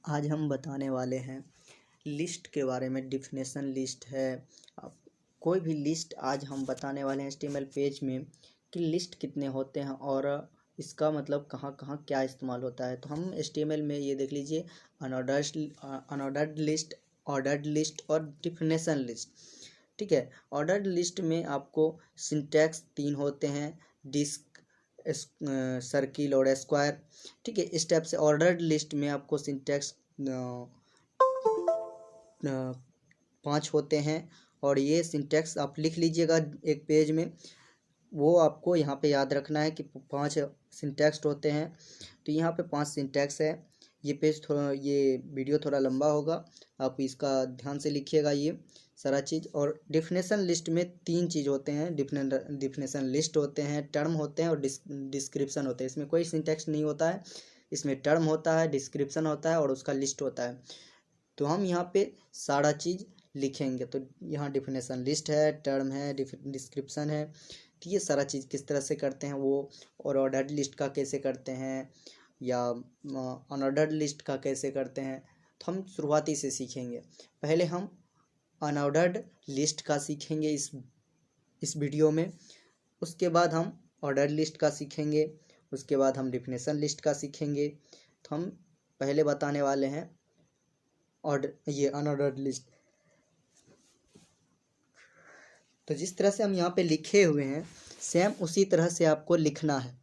आज हम बताने वाले हैं लिस्ट के बारे में। डिफिनेशन लिस्ट है, अब कोई भी लिस्ट आज हम बताने वाले हैं HTML पेज में कि लिस्ट कितने होते हैं और इसका मतलब कहाँ कहाँ क्या इस्तेमाल होता है। तो हम HTML में ये देख लीजिए अनऑर्डर्ड लिस्ट, ऑर्डर्ड लिस्ट और डिफिनेशन लिस्ट। ठीक है, ऑर्डर्ड लिस्ट में आपको सिंटैक्स 3 होते हैं, डिस्क, सर्किल और स्क्वायर। ठीक है, इस टाइप से ऑर्डर्ड लिस्ट में आपको सिंटैक्स 5 होते हैं और ये सिंटैक्स आप लिख लीजिएगा एक पेज में। वो आपको यहाँ पे याद रखना है कि 5 सिंटैक्स होते हैं। तो यहाँ पे 5 सिंटैक्स है। ये वीडियो थोड़ा लंबा होगा, आप इसका ध्यान से लिखिएगा ये सारा चीज़। और डिफिनेशन लिस्ट में 3 चीज़ होते हैं। डिफिनेशन लिस्ट होते हैं, टर्म होते हैं और डिस्क्रिप्शन होते हैं। इसमें कोई सिंटैक्स नहीं होता है, इसमें टर्म होता है, डिस्क्रिप्शन होता है और उसका लिस्ट होता है। तो हम यहाँ पे सारा चीज़ लिखेंगे। तो यहाँ डिफिनेशन लिस्ट है, टर्म है, डिस्क्रिप्शन है। तो ये सारा चीज़ किस तरह से करते हैं वो, और ऑर्डर्ड लिस्ट का कैसे करते हैं या अनऑर्डर्ड लिस्ट का कैसे करते हैं, तो हम शुरुआती से सीखेंगे। पहले हम अनऑर्डर्ड लिस्ट का सीखेंगे इस वीडियो में। उसके बाद हम ऑर्डर्ड लिस्ट का सीखेंगे, उसके बाद हम डिफिनेशन लिस्ट का सीखेंगे। तो हम पहले बताने वाले हैं ये अनऑर्डर्ड लिस्ट। तो जिस तरह से हम यहाँ पे लिखे हुए हैं सेम उसी तरह से आपको लिखना है।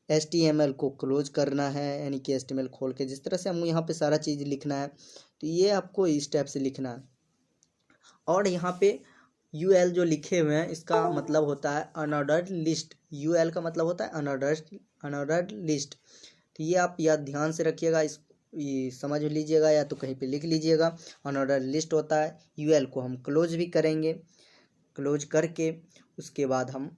HTML को क्लोज करना है, यानी कि HTML खोल के जिस तरह से हम यहाँ पे सारा चीज़ लिखना है, तो ये आपको इस टाइप से लिखना है। और यहाँ पे UL जो लिखे हुए हैं इसका मतलब होता है अनऑर्डर्ड लिस्ट। UL का मतलब होता है अनऑर्डर्ड लिस्ट। तो ये आप याद ध्यान से रखिएगा, ये समझ लीजिएगा या तो कहीं पे लिख लीजिएगा। अनऑर्डर्ड लिस्ट होता है, UL को हम क्लोज भी करेंगे। क्लोज करके उसके बाद हम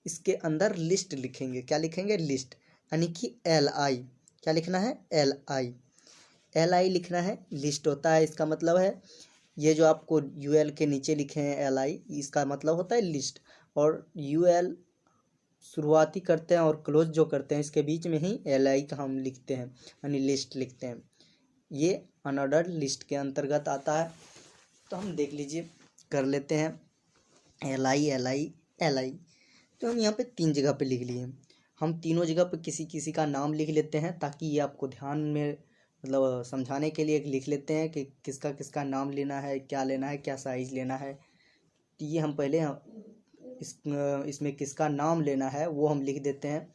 इसके अंदर लिस्ट लिखेंगे। क्या लिखेंगे? लिस्ट, यानी कि LI। क्या लिखना है? LI लिखना है। लिस्ट होता है, इसका मतलब है ये जो आपको UL के नीचे लिखे हैं LI, इसका मतलब होता है लिस्ट। और UL शुरुआती करते हैं और क्लोज जो करते हैं इसके बीच में ही LI का हम लिखते हैं, यानी लिस्ट लिखते हैं। ये अनऑर्डर्ड लिस्ट के अंतर्गत आता है। तो हम देख लीजिए, कर लेते हैं LI। तो हम यहाँ पे 3 जगह पे लिख लिए। हम तीनों जगह पे किसी किसी का नाम लिख लेते हैं ताकि ये आपको ध्यान में मतलब समझाने के लिए लिख लेते हैं कि किसका किसका नाम लेना है, क्या लेना है, क्या साइज़ लेना है। तो ये हम पहले इसमें किसका नाम लेना है वो हम लिख देते हैं।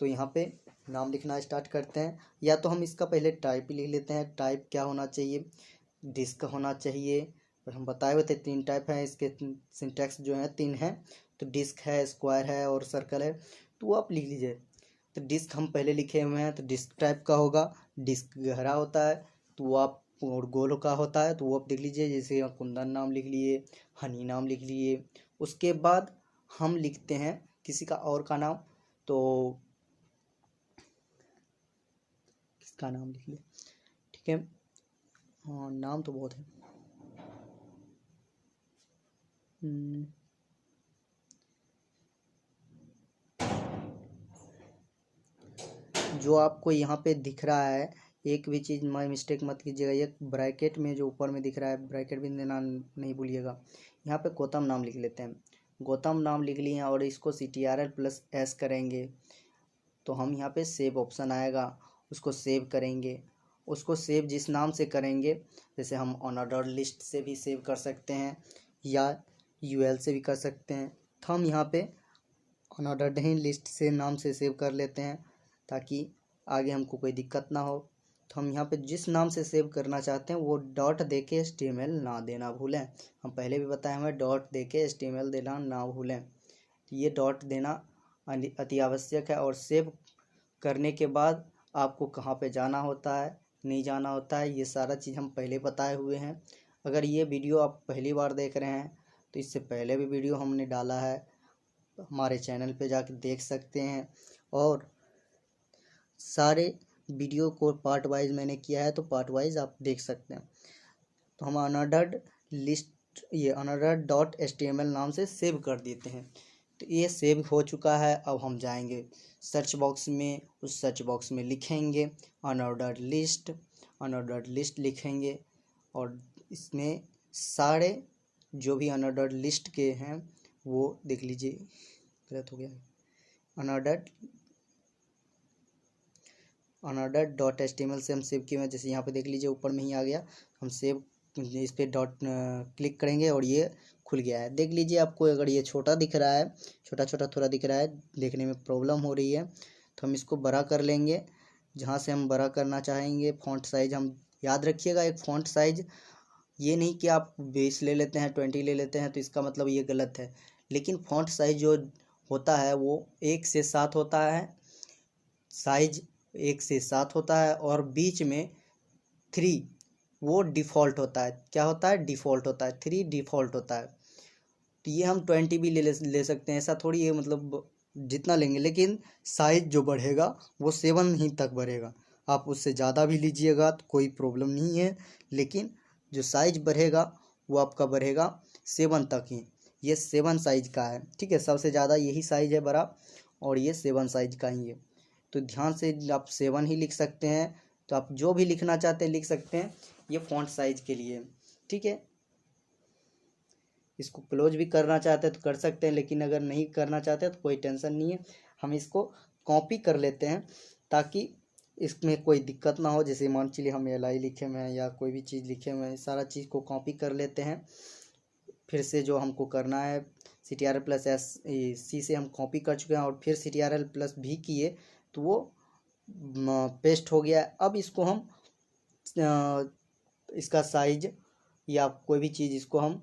तो यहाँ पे नाम लिखना स्टार्ट करते हैं। या तो हम इसका पहले टाइप लिख लेते हैं। टाइप क्या होना चाहिए? डिस्क होना चाहिए। और हम बताए हुए थे 3 टाइप हैं इसके, सिंटैक्स जो है 3 हैं। तो डिस्क है, स्क्वायर है और सर्कल है। तो वो आप लिख लीजिए। तो डिस्क हम पहले लिखे हुए हैं, तो डिस्क टाइप का होगा। डिस्क गहरा होता है तो वो आप, और गोल का होता है तो वो आप लिख लीजिए। जैसे आप कुंदन नाम लिख लिए, हनी नाम लिख लिए। उसके बाद हम लिखते हैं किसी का और का नाम। तो किसका नाम लिख लिए? ठीक है, हाँ नाम तो बहुत है। जो आपको यहाँ पे दिख रहा है, एक भी चीज़ मिस्टेक मत कीजिएगा। ये ब्रैकेट में जो ऊपर में दिख रहा है, ब्रैकेट भी देना नहीं भूलिएगा। यहाँ पे गौतम नाम लिख लेते हैं। गौतम नाम लिख लिए और इसको CTRL+S करेंगे तो हम यहाँ पे सेव ऑप्शन आएगा, उसको सेव करेंगे। उसको सेव जिस नाम से करेंगे, जैसे हम अनऑर्डर्ड लिस्ट से भी सेव कर सकते हैं या UL से भी कर सकते हैं। तो हम यहाँ पे अनऑर्डर्ड ही लिस्ट से नाम से सेव कर लेते हैं ताकि आगे हमको कोई दिक्कत ना हो। तो हम यहाँ पे जिस नाम से सेव करना चाहते हैं वो डॉट दे के HTML ना देना भूलें। हम पहले भी बताए हुए डॉट दे के HTML देना ना भूलें। तो ये डॉट देना अति आवश्यक है। और सेव करने के बाद आपको कहाँ पे जाना होता है, नहीं जाना होता है, ये सारा चीज़ हम पहले बताए हुए हैं। अगर ये वीडियो आप पहली बार देख रहे हैं तो इससे पहले भी वीडियो हमने डाला है, हमारे चैनल पे जाके देख सकते हैं। और सारे वीडियो को पार्ट वाइज मैंने किया है, तो पार्ट वाइज आप देख सकते हैं। तो हम अनऑर्डर्ड लिस्ट, ये अनऑर्डर्ड.html नाम से सेव कर देते हैं। तो ये सेव हो चुका है। अब हम जाएंगे सर्च बॉक्स में, उस सर्च बॉक्स में लिखेंगे अनऑर्डर्ड लिस्ट। अनऑर्डर्ड लिस्ट लिखेंगे और इसमें सारे जो भी अनऑर्डर्ड लिस्ट के हैं वो देख लीजिए, गलत हो गया, अनऑर्डर्ड डॉट HTML से हम सेव किए हैं। जैसे यहाँ पे देख लीजिए ऊपर में ही आ गया, हम सेव इस पर डॉट क्लिक करेंगे और ये खुल गया है। देख लीजिए आपको अगर ये छोटा दिख रहा है, छोटा छोटा थोड़ा दिख रहा है, देखने में प्रॉब्लम हो रही है, तो हम इसको बड़ा कर लेंगे। जहाँ से हम बड़ा करना चाहेंगे, फ़ॉन्ट साइज़ हम याद रखिएगा, एक फ़ॉन्ट साइज़ ये नहीं कि आप 20 ले लेते हैं, 20 ले लेते हैं तो इसका मतलब ये गलत है। लेकिन फ़ॉन्ट साइज़ जो होता है वो 1 से 7 होता है, साइज 1 से 7 होता है, और बीच में 3 वो डिफ़ॉल्ट होता है। क्या होता है? डिफ़ॉल्ट होता है, 3 डिफ़ॉल्ट होता है। तो ये हम 20 भी ले सकते हैं, ऐसा थोड़ी है, मतलब जितना लेंगे, लेकिन साइज जो बढ़ेगा वो 7 ही तक बढ़ेगा। आप उससे ज़्यादा भी लीजिएगा तो कोई प्रॉब्लम नहीं है, लेकिन जो साइज बढ़ेगा वो आपका बढ़ेगा 7 तक ही। ये 7 साइज का है, ठीक है, सबसे ज़्यादा यही साइज है बड़ा, और ये 7 साइज का ही है। तो ध्यान से आप 7 ही लिख सकते हैं। तो आप जो भी लिखना चाहते हैं लिख सकते हैं, ये फ़ॉन्ट साइज के लिए, ठीक है। इसको क्लोज भी करना चाहते हैं तो कर सकते हैं, लेकिन अगर नहीं करना चाहते तो कोई टेंशन नहीं है। हम इसको कॉपी कर लेते हैं ताकि इसमें कोई दिक्कत ना हो। जैसे मान चलिए हम LI लिखे हुए हैं या कोई भी चीज़ लिखे हुए हैं, सारा चीज़ को कॉपी कर लेते हैं। फिर से जो हमको करना है CTRL+S से हम कॉपी कर चुके हैं, और फिर CTRL+V किए तो वो पेस्ट हो गया। अब इसको हम इसका साइज या कोई भी चीज़ इसको हम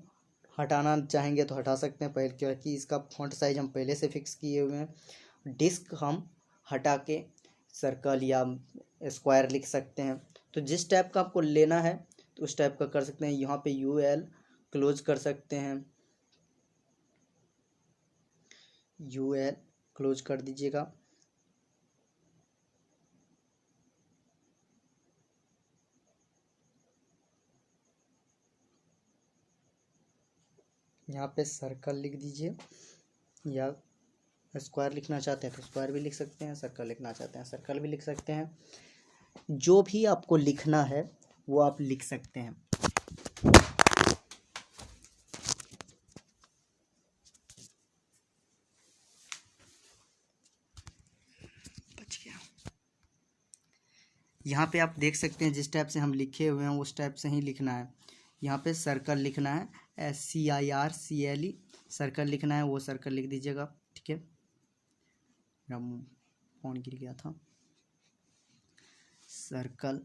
हटाना चाहेंगे तो हटा सकते हैं पहले, क्योंकि इसका फ़ॉन्ट साइज हम पहले से फिक्स किए हुए हैं। डिस्क हम हटा के सर्कल या स्क्वायर लिख सकते हैं। तो जिस टाइप का आपको लेना है तो उस टाइप का कर सकते हैं। यहाँ पे UL क्लोज कर सकते हैं, UL क्लोज कर दीजिएगा। यहाँ पे सर्कल लिख दीजिए, या स्क्वायर लिखना चाहते हैं तो स्क्वायर भी लिख सकते हैं, सर्कल लिखना चाहते हैं सर्कल भी लिख सकते हैं। जो भी आपको लिखना है वो आप लिख सकते हैं। बच गया। यहाँ पे आप देख सकते हैं जिस टाइप से हम लिखे हुए हैं उस टाइप से ही लिखना है। यहाँ पे सर्कल लिखना है, SCIRCLE सर्कल लिखना है, वो सर्कल लिख दीजिएगा, ठीक है। मेरा फोन गिर गया था। सर्कल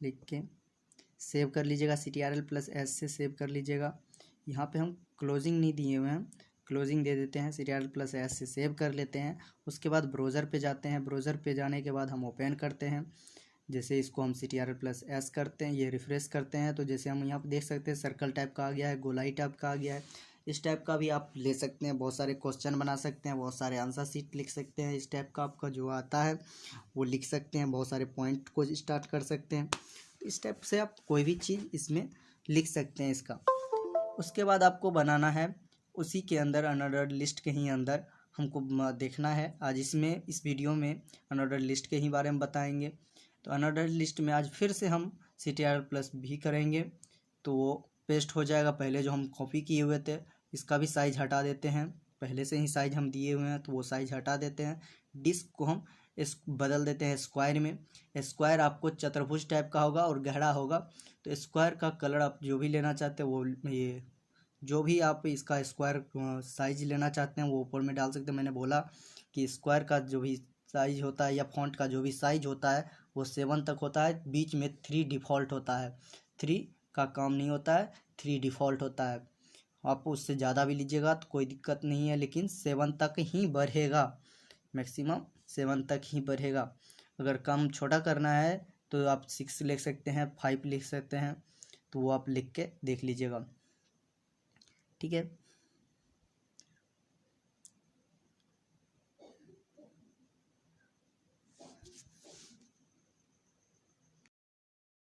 लिख के सेव कर लीजिएगा, CTRL+S से सेव कर लीजिएगा। यहाँ पे हम क्लोजिंग नहीं दिए हुए हैं, क्लोजिंग दे देते हैं, CTRL+S से सेव कर लेते हैं। उसके बाद ब्राउज़र पे जाते हैं, ब्राउज़र पे जाने के बाद हम ओपन करते हैं। जैसे इसको हम CTRL+S करते हैं, ये रिफ़्रेश करते हैं, तो जैसे हम यहाँ पे देख सकते हैं सर्कल टाइप का आ गया है, गोलाई टाइप का आ गया है। इस टाइप का भी आप ले सकते हैं, बहुत सारे क्वेश्चन बना सकते हैं, बहुत सारे आंसर शीट लिख सकते हैं। इस टाइप का आपका जो आता है वो लिख सकते हैं, बहुत सारे पॉइंट को स्टार्ट कर सकते हैं। इस टाइप से आप कोई भी चीज़ इसमें लिख सकते हैं इसका। उसके बाद आपको बनाना है उसी के अंदर, अनऑर्डर्ड लिस्ट के ही अंदर हमको देखना है। आज इसमें इस वीडियो में अनऑर्डर्ड लिस्ट के ही बारे में बताएंगे। तो अनऑर्डर्ड लिस्ट में आज फिर से हम CTRL+V करेंगे तो वो पेस्ट हो जाएगा। पहले जो हम कॉपी किए हुए थे इसका भी साइज हटा देते हैं, पहले से ही साइज हम दिए हुए हैं तो वो साइज हटा देते हैं। डिस्क को हम बदल देते हैं स्क्वायर में। स्क्वायर आपको चतुर्भुज टाइप का होगा और गहरा होगा, तो स्क्वायर का कलर आप जो भी लेना चाहते हैं वो ये जो भी आप इसका स्क्वायर साइज लेना चाहते हैं वो ऊपर में डाल सकते हैं। मैंने बोला कि स्क्वायर का जो भी साइज होता है या फॉन्ट का जो भी साइज होता है वो 7 तक होता है। बीच में 3 डिफ़ॉल्ट होता है, 3 का काम नहीं होता है, 3 डिफ़ॉल्ट होता है। आप उससे ज़्यादा भी लीजिएगा तो कोई दिक्कत नहीं है, लेकिन 7 तक ही बढ़ेगा, मैक्सिमम 7 तक ही बढ़ेगा। अगर कम छोटा करना है तो आप 6 लिख सकते हैं, 5 लिख सकते हैं, तो वो आप लिख के देख लीजिएगा, ठीक है।